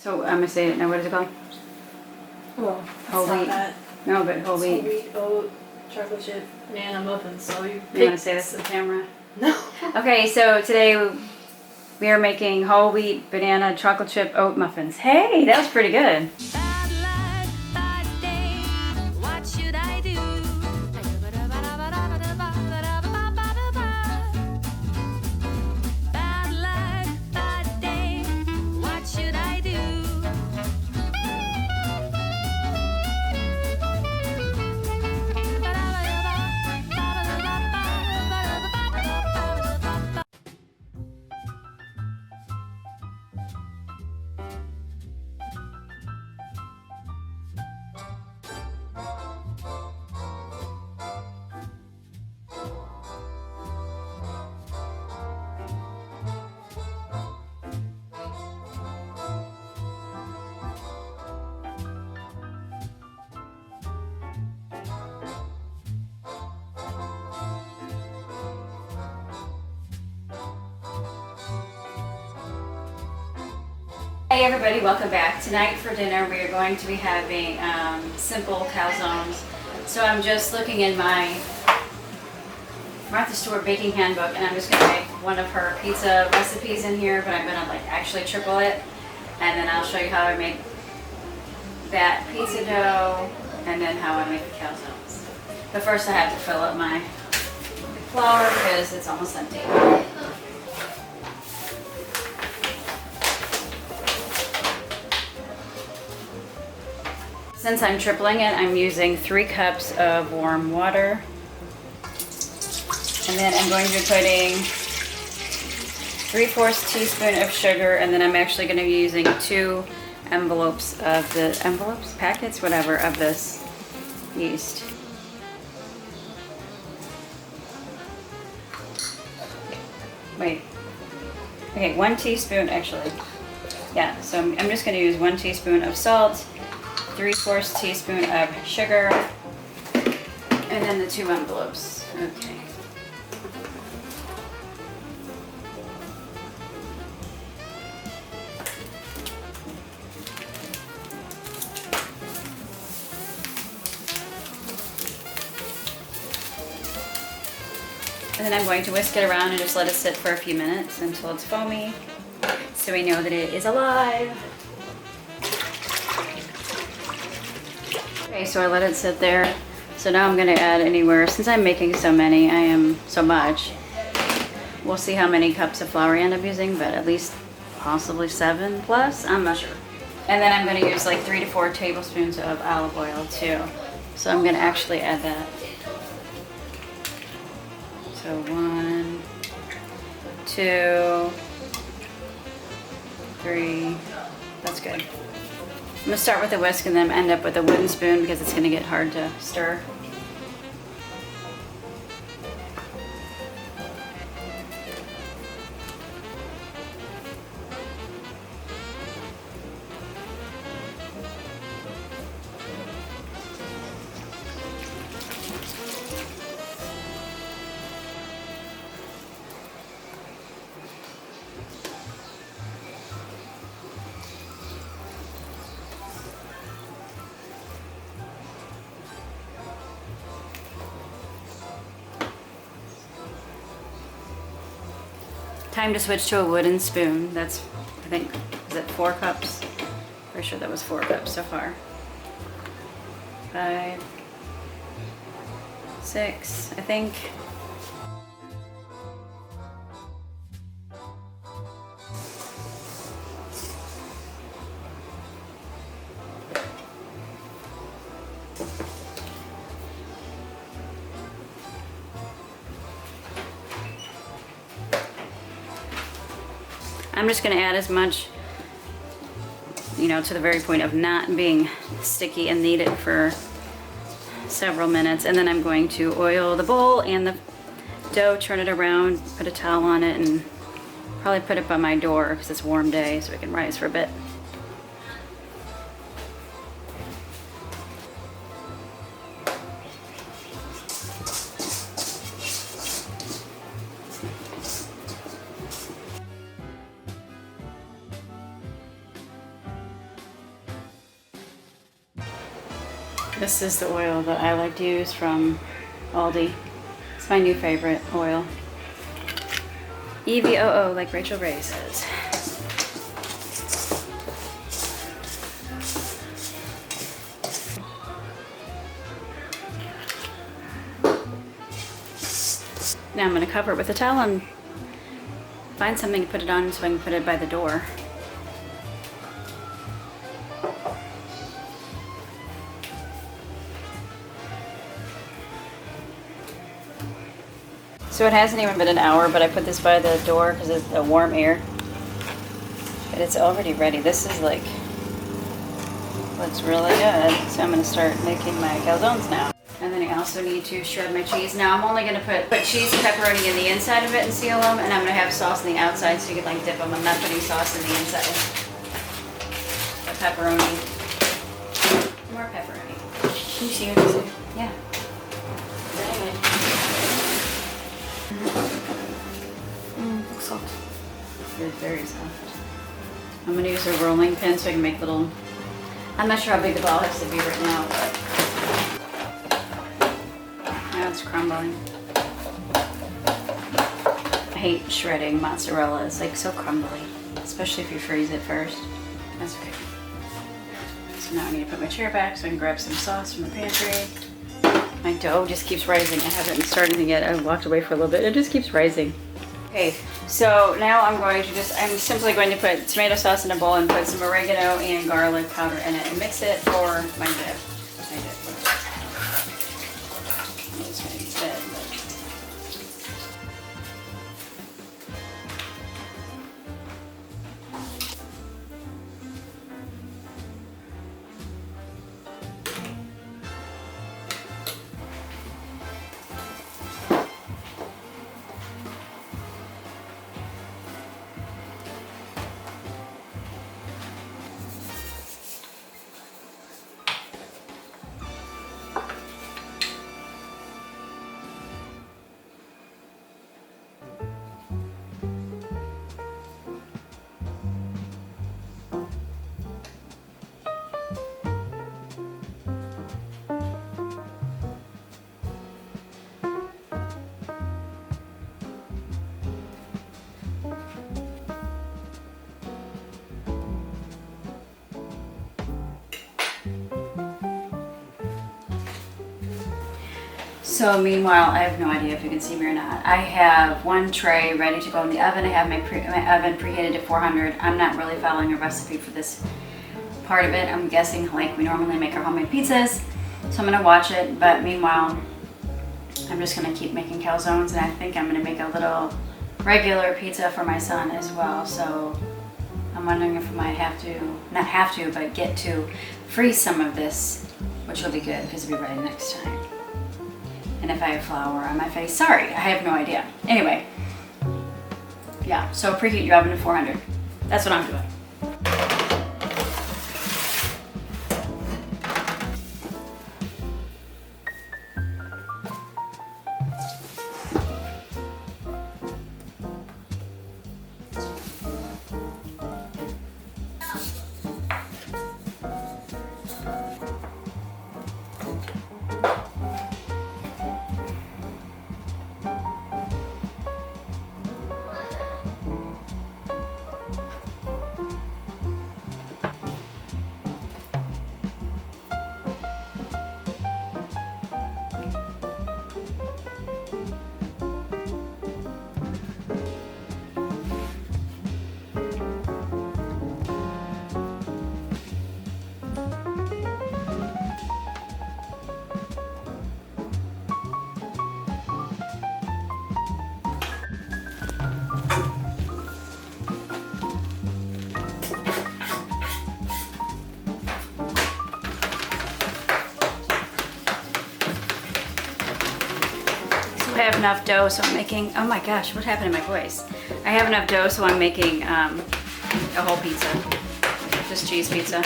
So I'm gonna say it now. What is it called? Well, Whole wheat. No, but whole wheat. Whole wheat, oat, chocolate chip, banana muffins. So you want to say this to the camera? No. Okay, so today we are making whole wheat banana chocolate chip oat muffins. Hey, that was pretty good. Bad life, bad day. What should I do? Bad life, bad day. What should I do? Hey everybody, welcome back. Tonight for dinner we are going to be having simple calzones. So I'm just looking in my Martha Stewart baking handbook and I'm just going to make one of her pizza recipes in here, but I'm going to like actually triple it, and then I'll show you how I make that pizza dough and then how I make the calzones. But first I have to fill up my flour because it's almost empty. Since I'm tripling it, I'm using 3 cups of warm water. And then I'm going to be putting 3/4 teaspoon of sugar, and then I'm actually going to be using 2 packets, whatever, of this yeast. Wait. Okay, 1 teaspoon actually. Yeah, so I'm just going to use 1 teaspoon of salt, 3/4 teaspoon of sugar, and then the 2 envelopes. Okay. And then I'm going to whisk it around and just let it sit for a few minutes until it's foamy, so we know that it is alive. Okay, so I let it sit there. So now I'm going to add anywhere, since I'm making so much, we'll see how many cups of flour I end up using, but at least possibly 7 plus, I'm not sure. And then I'm going to use like 3 to 4 tablespoons of olive oil too. So I'm going to actually add that. So 1, 2, 3, that's good. I'm going to start with a whisk and then end up with a wooden spoon because it's going to get hard to stir. Time to switch to a wooden spoon. That's, I think, is it 4 cups? Pretty sure that was 4 cups so far. 5, 6, I think. I'm just going to add as much, to the very point of not being sticky and knead it for several minutes. And then I'm going to oil the bowl and the dough, turn it around, put a towel on it, and probably put it by my door because it's a warm day so it can rise for a bit. This is the oil that I like to use from Aldi. It's my new favorite oil. EVOO, like Rachel Ray says. Now I'm going to cover it with a towel and find something to put it on so I can put it by the door. So it hasn't even been an hour, but I put this by the door because it's the warm air. But it's already ready. This is like, looks really good. So I'm going to start making my calzones now. And then I also need to shred my cheese. Now I'm only going to put cheese and pepperoni in the inside of it and seal them. And I'm going to have sauce on the outside so you can like dip them. I'm not putting sauce in the inside. The pepperoni. More pepperoni. Can you see what this is? Yeah. Looks soft. It's very soft. I'm going to use a rolling pin so I can make little... I'm not sure how big the ball has to be right now, but... Now it's crumbling. I hate shredding mozzarella. It's like so crumbly, especially if you freeze it first. That's okay. So now I need to put my chair back so I can grab some sauce from the pantry. My dough just keeps rising. I haven't started it yet. I walked away for a little bit. It just keeps rising. Okay, so now I'm simply going to put tomato sauce in a bowl and put some oregano and garlic powder in it and mix it for my dip. It's going to be good. So meanwhile, I have no idea if you can see me or not. I have one tray ready to go in the oven. I have my oven preheated to 400. I'm not really following a recipe for this part of it. I'm guessing like we normally make our homemade pizzas. So I'm gonna watch it, but meanwhile, I'm just gonna keep making calzones, and I think I'm gonna make a little regular pizza for my son as well. So I'm wondering if I might have to, not have to, but get to freeze some of this, which will be good because it'll be ready next time. And if I have flour on my face, sorry, I have no idea. Anyway, yeah, so preheat your oven to 400. That's what I'm doing. I have enough dough, so I'm making, oh my gosh, what happened to my voice? I have enough dough, so I'm making a whole pizza, just cheese pizza.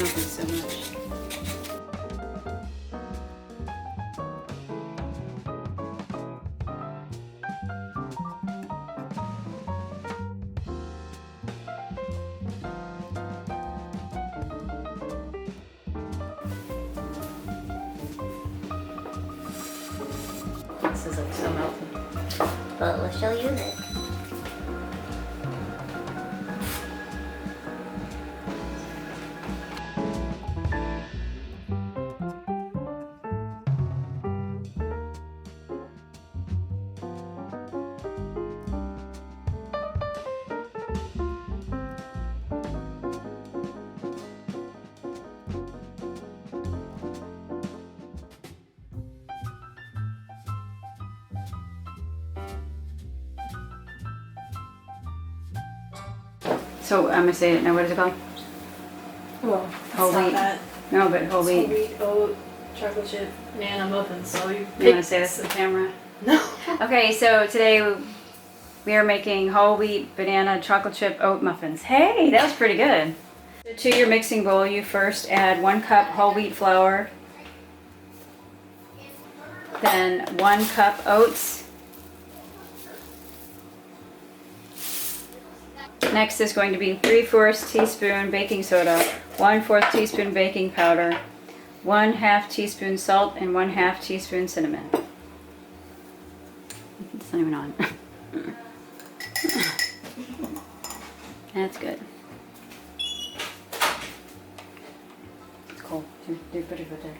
muffins so much. This is like so melted. But we'll show you it. So I'm gonna say it now. What is it called? Well, Whole it's not wheat. that. No, but whole It's wheat. oat, chocolate chip, banana muffins. So you You pick. want to say this to the camera? No. Okay, so today we are making whole wheat banana chocolate chip oat muffins. Hey, that was pretty good. To your mixing bowl, you first add 1 cup whole wheat flour, then 1 cup oats. Next is going to be 3/4 teaspoon baking soda, 1/4 teaspoon baking powder, 1/2 teaspoon salt, and 1/2 teaspoon cinnamon. It's not even on. That's good. It's cold. Do put it there.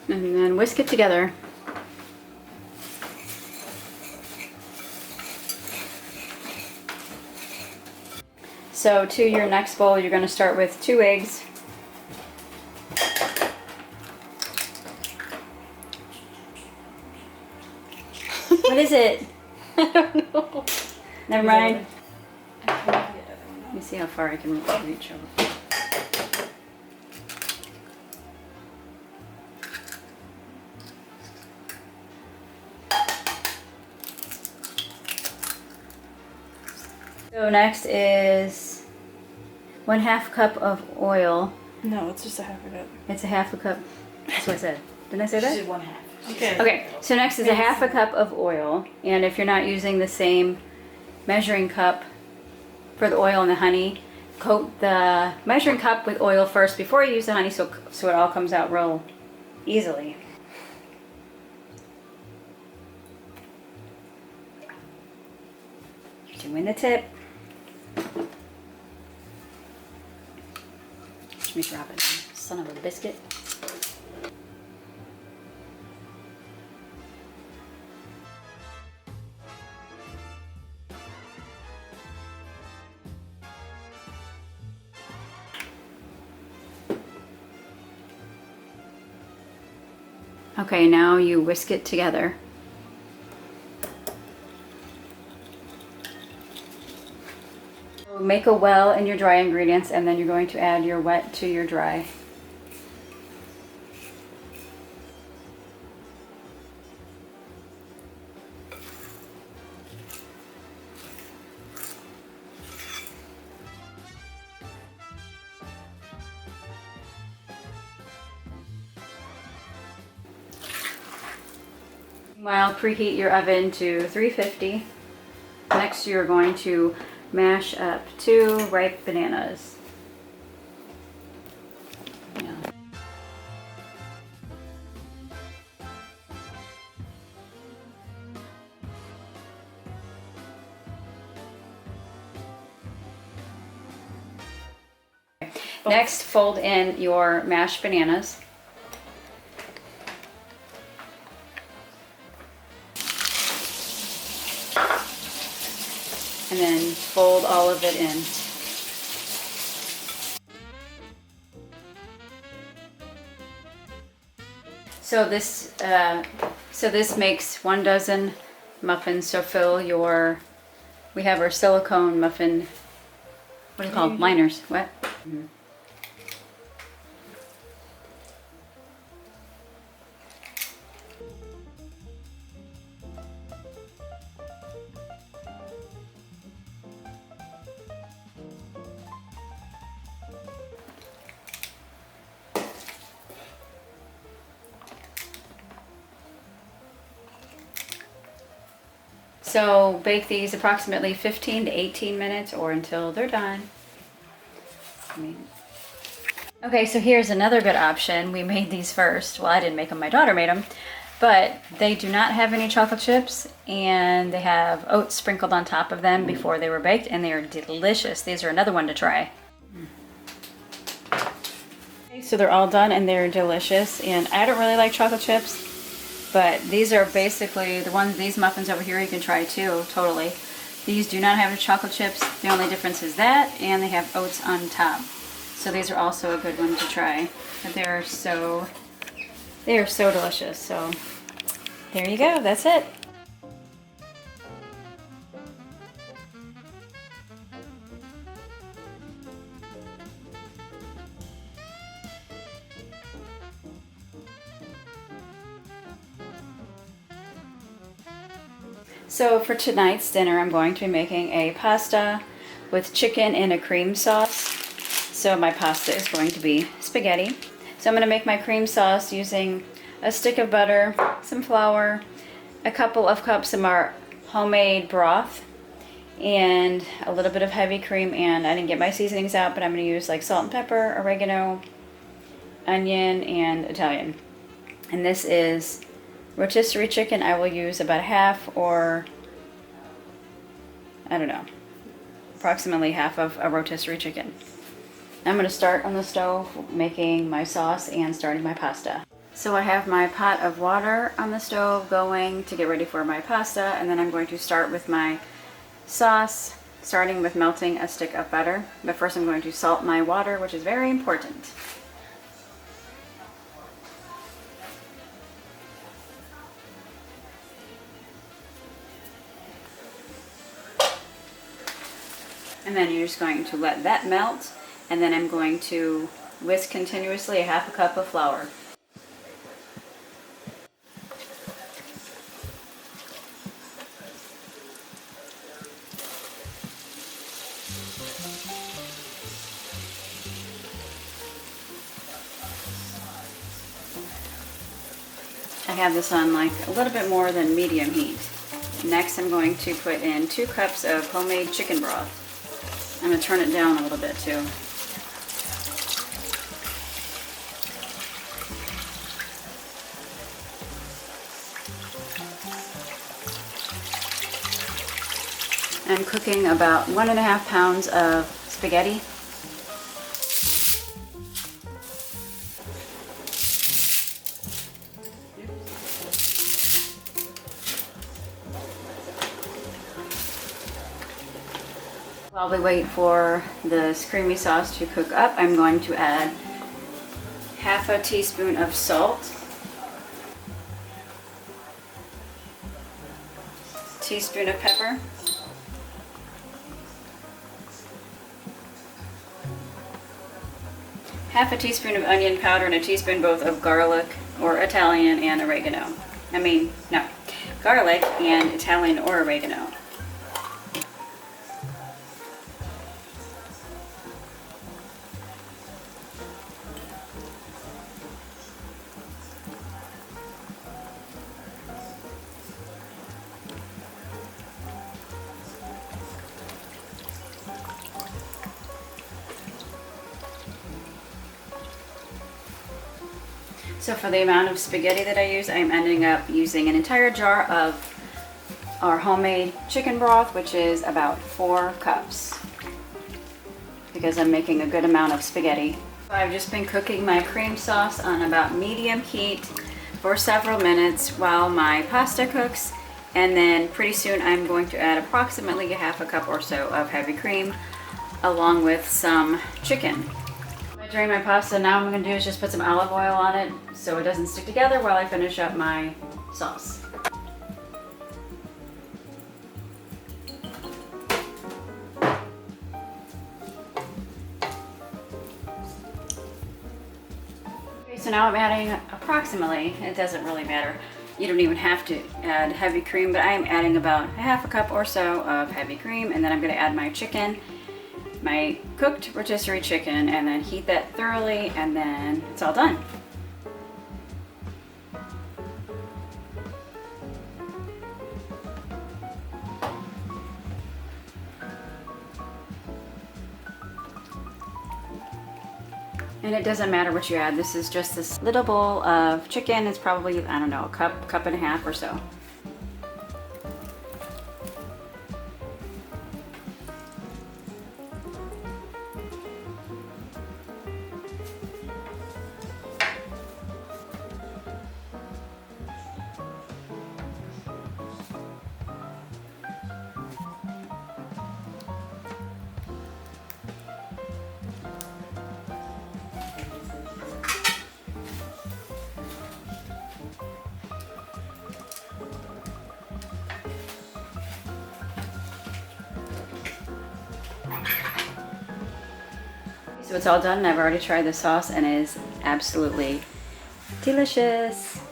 And then whisk it together. So to your next bowl, you're going to start with 2 eggs. What is it? I don't know. Never mind. I can't get it. Let me see how far I can reach over. So next is 1/2 cup of oil. No, it's just a half a cup. It's a 1/2 cup. That's what I said. Didn't I say She that? did 1/2. Okay. Okay, so next is a 1/2 cup of oil. And if you're not using the same measuring cup for the oil and the honey, coat the measuring cup with oil first before you use the honey so it all comes out real easily. Doing the tip. Let me drop it. Son of a biscuit. Okay, now you whisk it together. Make a well in your dry ingredients, and then you're going to add your wet to your dry. Meanwhile, preheat your oven to 350. Next, you're going to mash up 2 ripe bananas. Yeah. Next, fold in your mashed bananas. And then fold all of it in. So this makes 1 dozen muffins. So fill your, we have our silicone muffin, what are they called? Liners. What? Mm-hmm. So bake these approximately 15 to 18 minutes or until they're done. Okay, so here's another good option. We made these first. Well, I didn't make them, my daughter made them. But they do not have any chocolate chips, and they have oats sprinkled on top of them before they were baked, and they are delicious. These are another one to try. Okay, so they're all done and they're delicious, and I don't really like chocolate chips, but these are basically the ones, these muffins over here you can try too, totally. These do not have the chocolate chips. The only difference is that, and they have oats on top. So these are also a good one to try. But they are so delicious. So there you go, that's it. So for tonight's dinner, I'm going to be making a pasta with chicken in a cream sauce. So my pasta is going to be spaghetti. So I'm going to make my cream sauce using a stick of butter, some flour, a couple of cups of our homemade broth, and a little bit of heavy cream. And I didn't get my seasonings out, but I'm going to use like salt and pepper, oregano, onion, and Italian. And this is rotisserie chicken. I will use about half, or I don't know, approximately half of a rotisserie chicken. I'm going to start on the stove making my sauce and starting my pasta. So I have my pot of water on the stove going to get ready for my pasta, and then I'm going to start with my sauce, starting with melting a stick of butter. But first I'm going to salt my water, which is very important. And then you're just going to let that melt, and then I'm going to whisk continuously a half a cup of flour. I have this on like a little bit more than medium heat. Next I'm going to put in 2 cups of homemade chicken broth. I'm going to turn it down a little bit too. I'm cooking about 1.5 pounds of spaghetti. While we wait for the creamy sauce to cook up, I'm going to add half a teaspoon of salt, teaspoon of pepper, half a teaspoon of onion powder, and a teaspoon both of garlic or Italian and oregano. Garlic and Italian or oregano. So for the amount of spaghetti that I use, I'm ending up using an entire jar of our homemade chicken broth, which is about 4 cups, because I'm making a good amount of spaghetti. I've just been cooking my cream sauce on about medium heat for several minutes while my pasta cooks, and then pretty soon I'm going to add approximately a half a cup or so of heavy cream along with some chicken. I drain my pasta. Now what I'm going to do is just put some olive oil on it so it doesn't stick together while I finish up my sauce. Okay, so now I'm adding approximately, it doesn't really matter, you don't even have to add heavy cream, but I am adding about a half a cup or so of heavy cream, and then I'm going to add my chicken, my cooked rotisserie chicken, and then heat that thoroughly, and then it's all done. And it doesn't matter what you add. This is just this little bowl of chicken. It's probably, I don't know, a cup and a half or so. So it's all done and I've already tried the sauce and it is absolutely delicious.